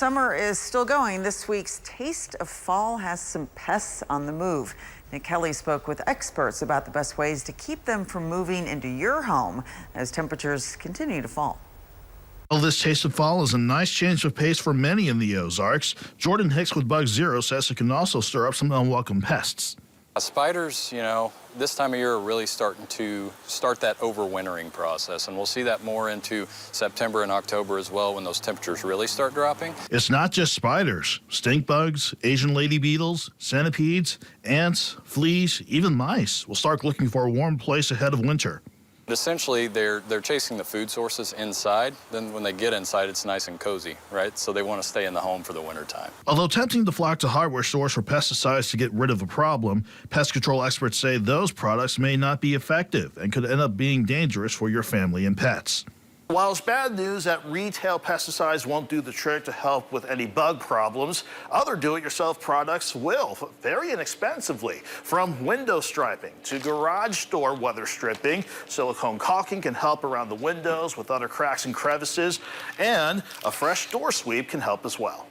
Summer is still going. This week's Taste of Fall has some pests on the move. Nick Kelly spoke with experts about the best ways to keep them from moving into your home as temperatures continue to fall. Well, this taste of fall is a nice change of pace for many in the Ozarks. Jordan Hicks with Bug Zero says it can also stir up some unwelcome pests. Spiders, this time of year are really starting to start that overwintering process, and we'll see that more into September and October as well when those temperatures really start dropping. It's not just spiders. Stink bugs, Asian lady beetles, centipedes, ants, fleas, even mice will start looking for a warm place ahead of winter. Essentially, they're chasing the food sources inside. Then when they get inside, it's nice and cozy, right? So they want to stay in the home for the winter time. Although tempting to flock to hardware stores for pesticides to get rid of the problem, pest control experts say those products may not be effective and could end up being dangerous for your family and pets. While it's bad news that retail pesticides won't do the trick to help with any bug problems, other do-it-yourself products will, very inexpensively. From window striping to garage door weather stripping, silicone caulking can help around the windows with other cracks and crevices, and a fresh door sweep can help as well.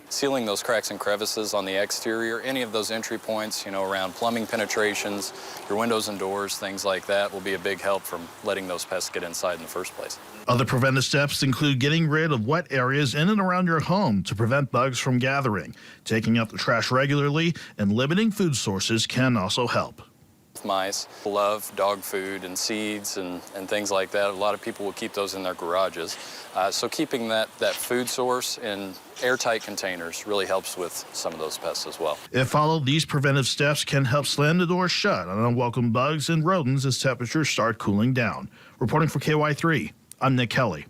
Sealing those cracks and crevices on the exterior, any of those entry points, around plumbing penetrations, your windows and doors, things like that will be a big help from letting those pests get inside in the first place. Other preventive steps include getting rid of wet areas in and around your home to prevent bugs from gathering. Taking out the trash regularly and limiting food sources can also help. Mice love dog food and seeds and things like that. A lot of people will keep those in their garages. So keeping that food source in airtight containers really helps with some of those pests as well. If followed, these preventive steps can help slam the door shut on unwelcome bugs and rodents as temperatures start cooling down. Reporting for KY3, I'm Nick Kelly.